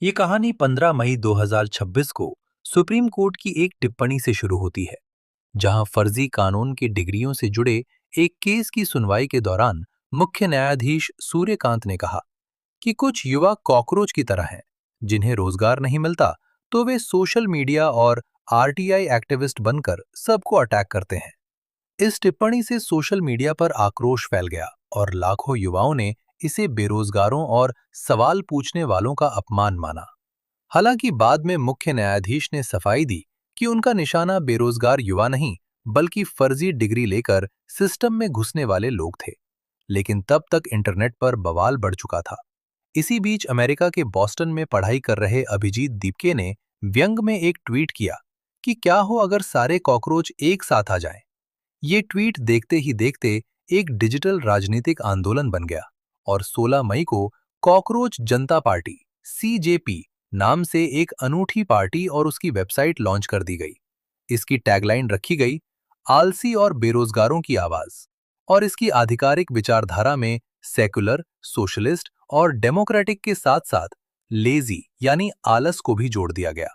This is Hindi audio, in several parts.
ये कहानी 15 मई 2026 को सुप्रीम कोर्ट की एक टिप्पणी से शुरू होती है, जहां फर्जी कानून की डिग्रियों से जुड़े एक केस की सुनवाई के दौरान मुख्य न्यायाधीश सूर्यकांत ने कहा कि कुछ युवा कॉकरोच की तरह हैं, जिन्हें रोजगार नहीं मिलता तो वे सोशल मीडिया और आरटीआई एक्टिविस्ट बनकर सबको अटैक करते हैं। इस टिप्पणी से सोशल मीडिया पर आक्रोश फैल गया और लाखों युवाओं ने इसे बेरोजगारों और सवाल पूछने वालों का अपमान माना। हालांकि बाद में मुख्य न्यायाधीश ने सफाई दी कि उनका निशाना बेरोजगार युवा नहीं, बल्कि फर्जी डिग्री लेकर सिस्टम में घुसने वाले लोग थे। लेकिन तब तक इंटरनेट पर बवाल बढ़ चुका था। इसी बीच अमेरिका के बॉस्टन में पढ़ाई कर रहे अभिजीत दीपके ने व्यंग में एक ट्वीट किया कि क्या हो अगर सारे कॉकरोच एक साथ आ जाएं। ये ट्वीट देखते ही देखते एक डिजिटल राजनीतिक आंदोलन बन गया और 16 मई को कॉकरोच जनता पार्टी सीजेपी नाम से एक अनूठी पार्टी और उसकी वेबसाइट लॉन्च कर दी गई। इसकी टैगलाइन रखी गई, आलसी और बेरोजगारों की आवाज। और इसकी आधिकारिक विचारधारा में सेकुलर, सोशलिस्ट और डेमोक्रेटिक के साथ साथ लेजी यानी आलस को भी जोड़ दिया गया।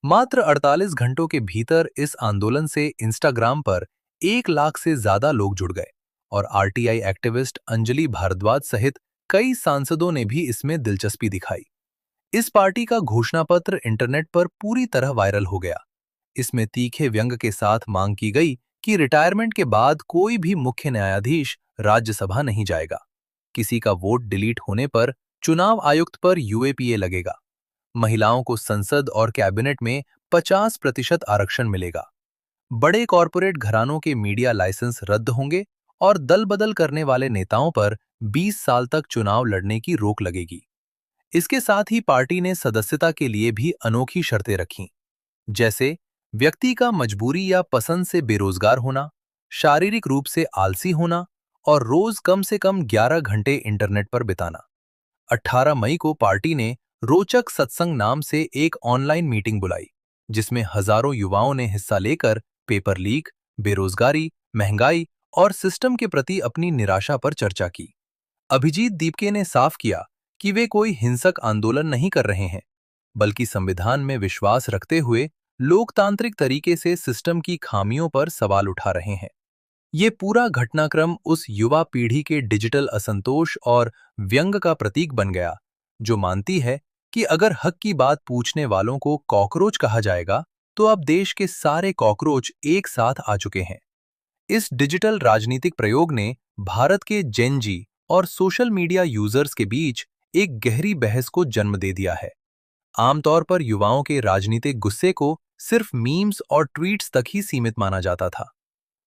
मात्र 48 घंटों के भीतर इस आंदोलन से इंस्टाग्राम पर 1 लाख से ज्यादा लोग जुड़ गए और आरटीआई एक्टिविस्ट अंजलि भारद्वाज सहित कई सांसदों ने भी इसमें दिलचस्पी दिखाई। इस पार्टी का घोषणा पत्र इंटरनेट पर पूरी तरह वायरल हो गया। इसमें तीखे व्यंग के साथ मांग की गई कि रिटायरमेंट के बाद कोई भी मुख्य न्यायाधीश राज्यसभा नहीं जाएगा। किसी का वोट डिलीट होने पर चुनाव आयुक्त पर यूएपीए लगेगा। महिलाओं को संसद और कैबिनेट में 50% आरक्षण मिलेगा। बड़े कॉरपोरेट घरानों के मीडिया लाइसेंस रद्द होंगे और दल बदल करने वाले नेताओं पर 20 साल तक चुनाव लड़ने की रोक लगेगी। इसके साथ ही पार्टी ने सदस्यता के लिए भी अनोखी शर्तें रखीं, जैसे व्यक्ति का मजबूरी या पसंद से बेरोजगार होना, शारीरिक रूप से आलसी होना और रोज कम से कम 11 घंटे इंटरनेट पर बिताना। 18 मई को पार्टी ने रोचक सत्संग नाम से एक ऑनलाइन मीटिंग बुलाई, जिसमें हजारों युवाओं ने हिस्सा लेकर पेपर लीक, बेरोजगारी, महंगाई और सिस्टम के प्रति अपनी निराशा पर चर्चा की। अभिजीत दीपके ने साफ किया कि वे कोई हिंसक आंदोलन नहीं कर रहे हैं, बल्कि संविधान में विश्वास रखते हुए लोकतांत्रिक तरीके से सिस्टम की खामियों पर सवाल उठा रहे हैं। ये पूरा घटनाक्रम उस युवा पीढ़ी के डिजिटल असंतोष और व्यंग का प्रतीक बन गया, जो मानती है कि अगर हक की बात पूछने वालों को कॉकरोच कहा जाएगा, तो अब देश के सारे कॉकरोच एक साथ आ चुके हैं। इस डिजिटल राजनीतिक प्रयोग ने भारत के जेन जी और सोशल मीडिया यूजर्स के बीच एक गहरी बहस को जन्म दे दिया है। आमतौर पर युवाओं के राजनीतिक गुस्से को सिर्फ मीम्स और ट्वीट्स तक ही सीमित माना जाता था,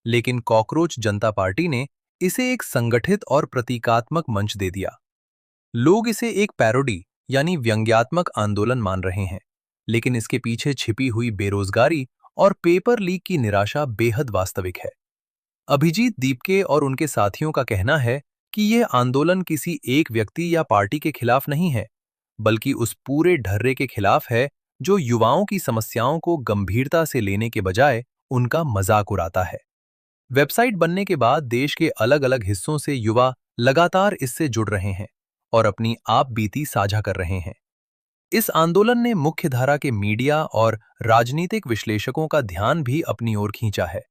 लेकिन कॉकरोच जनता पार्टी ने इसे एक संगठित और प्रतीकात्मक मंच दे दिया। लोग इसे एक पैरोडी यानी व्यंग्यात्मक आंदोलन मान रहे हैं, लेकिन इसके पीछे छिपी हुई बेरोजगारी और पेपर लीक की निराशा बेहद वास्तविक है। अभिजीत दीपके और उनके साथियों का कहना है कि यह आंदोलन किसी एक व्यक्ति या पार्टी के खिलाफ नहीं है, बल्कि उस पूरे ढर्रे के खिलाफ है जो युवाओं की समस्याओं को गंभीरता से लेने के बजाय उनका मजाक उड़ाता है। वेबसाइट बनने के बाद देश के अलग-अलग हिस्सों से युवा लगातार इससे जुड़ रहे हैं और अपनी आप बीती साझा कर रहे हैं। इस आंदोलन ने मुख्यधारा के मीडिया और राजनीतिक विश्लेषकों का ध्यान भी अपनी ओर खींचा है।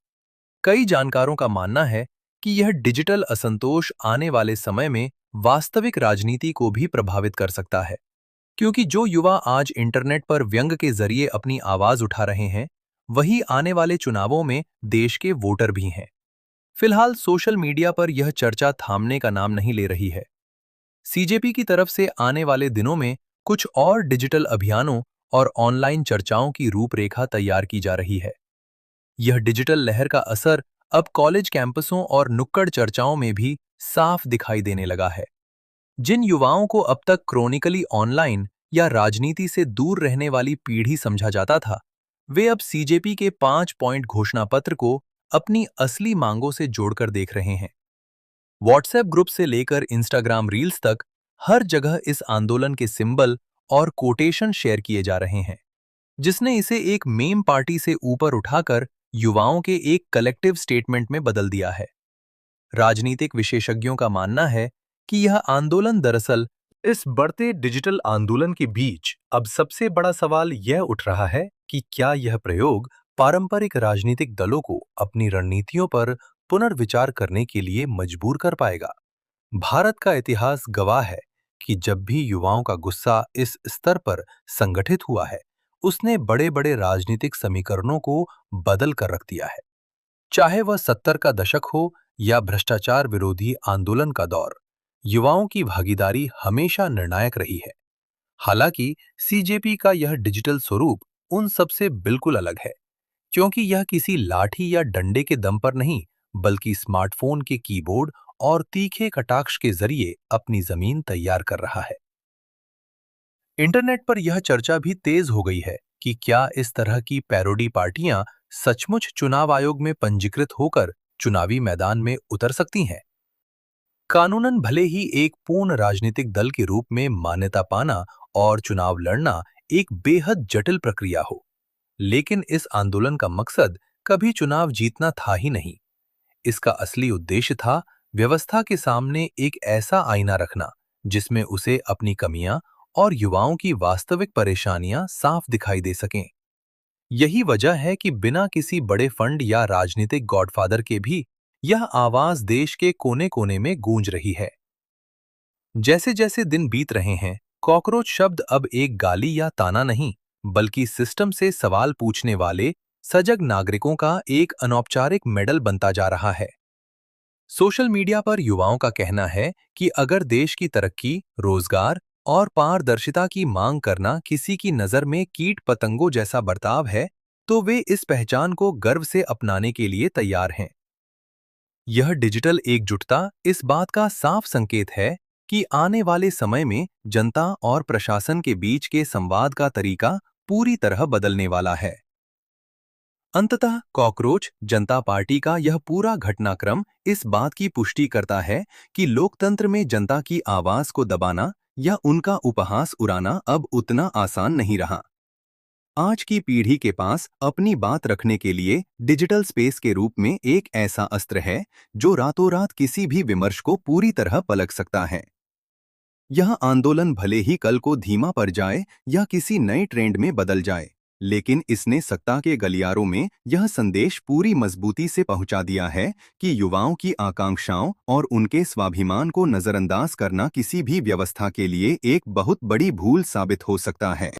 कई जानकारों का मानना है कि यह डिजिटल असंतोष आने वाले समय में वास्तविक राजनीति को भी प्रभावित कर सकता है, क्योंकि जो युवा आज इंटरनेट पर व्यंग के जरिए अपनी आवाज उठा रहे हैं, वही आने वाले चुनावों में देश के वोटर भी हैं। फिलहाल सोशल मीडिया पर यह चर्चा थामने का नाम नहीं ले रही है। सीजेपी की तरफ से आने वाले दिनों में कुछ और डिजिटल अभियानों और ऑनलाइन चर्चाओं की रूपरेखा तैयार की जा रही है। यह डिजिटल लहर का असर अब कॉलेज कैंपसों और नुक्कड़ चर्चाओं में भी साफ दिखाई देने लगा है। जिन युवाओं को अब तक क्रोनिकली ऑनलाइन या राजनीति से दूर रहने वाली पीढ़ी समझा जाता था, वे अब सीजेपी के 5 पॉइंट घोषणा पत्र को अपनी असली मांगों से जोड़कर देख रहे हैं। व्हाट्सएप ग्रुप से लेकर इंस्टाग्राम रील्स तक हर जगह इस आंदोलन के सिंबल और कोटेशन शेयर किए जा रहे हैं, जिसने इसे एक मेम पार्टी से ऊपर उठाकर युवाओं के एक कलेक्टिव स्टेटमेंट में बदल दिया है। राजनीतिक विशेषज्ञों का मानना है कि यह आंदोलन दरअसल इस बढ़ते डिजिटल आंदोलन के बीच अब सबसे बड़ा सवाल यह उठ रहा है कि क्या यह प्रयोग पारंपरिक राजनीतिक दलों को अपनी रणनीतियों पर पुनर्विचार करने के लिए मजबूर कर पाएगा। भारत का इतिहास गवाह है कि जब भी युवाओं का गुस्सा इस स्तर पर संगठित हुआ है, उसने बड़े-बड़े राजनीतिक समीकरणों को बदल कर रख दिया है। चाहे वह 70 का दशक हो या भ्रष्टाचार विरोधी आंदोलन का दौर, युवाओं की भागीदारी हमेशा निर्णायक रही है। हालांकि सीजेपी का यह डिजिटल स्वरूप उन सबसे बिल्कुल अलग है, क्योंकि यह किसी लाठी या डंडे के दम पर नहीं, बल्कि स्मार्टफोन के कीबोर्ड और तीखे कटाक्ष के जरिए अपनी जमीन तैयार कर रहा है। इंटरनेट पर यह चर्चा भी तेज हो गई है कि क्या इस तरह की पैरोडी पार्टियां सचमुच चुनाव आयोग में पंजीकृत होकर चुनावी मैदान में उतर सकती हैं। कानूनन भले ही एक पूर्ण राजनीतिक दल के रूप में मान्यता पाना और चुनाव लड़ना एक बेहद जटिल प्रक्रिया हो, लेकिन इस आंदोलन का मकसद कभी चुनाव जीतना था ही नहीं। इसका असली उद्देश्य था व्यवस्था के सामने एक ऐसा आईना रखना जिसमें उसे अपनी कमियां और युवाओं की वास्तविक परेशानियां साफ दिखाई दे सकें। यही वजह है कि बिना किसी बड़े फंड या राजनीतिक गॉडफादर के भी यह आवाज देश के कोने-कोने में गूंज रही है। जैसे जैसे दिन बीत रहे हैं, कॉकरोच शब्द अब एक गाली या ताना नहीं, बल्कि सिस्टम से सवाल पूछने वाले सजग नागरिकों का एक अनौपचारिक मेडल बनता जा रहा है। सोशल मीडिया पर युवाओं का कहना है कि अगर देश की तरक्की, रोजगार और पारदर्शिता की मांग करना किसी की नजर में कीट पतंगों जैसा बर्ताव है, तो वे इस पहचान को गर्व से अपनाने के लिए तैयार हैं। यह डिजिटल एकजुटता इस बात का साफ संकेत है कि आने वाले समय में जनता और प्रशासन के बीच के संवाद का तरीका पूरी तरह बदलने वाला है। अंततः कॉकरोच जनता पार्टी का यह पूरा घटनाक्रम इस बात की पुष्टि करता है कि लोकतंत्र में जनता की आवाज को दबाना या उनका उपहास उड़ाना अब उतना आसान नहीं रहा। आज की पीढ़ी के पास अपनी बात रखने के लिए डिजिटल स्पेस के रूप में एक ऐसा अस्त्र है जो रातों रात किसी भी विमर्श को पूरी तरह पलट सकता है। यह आंदोलन भले ही कल को धीमा पड़ जाए या किसी नए ट्रेंड में बदल जाए, लेकिन इसने सत्ता के गलियारों में यह संदेश पूरी मजबूती से पहुंचा दिया है कि युवाओं की आकांक्षाओं और उनके स्वाभिमान को नजरअंदाज करना किसी भी व्यवस्था के लिए एक बहुत बड़ी भूल साबित हो सकता है।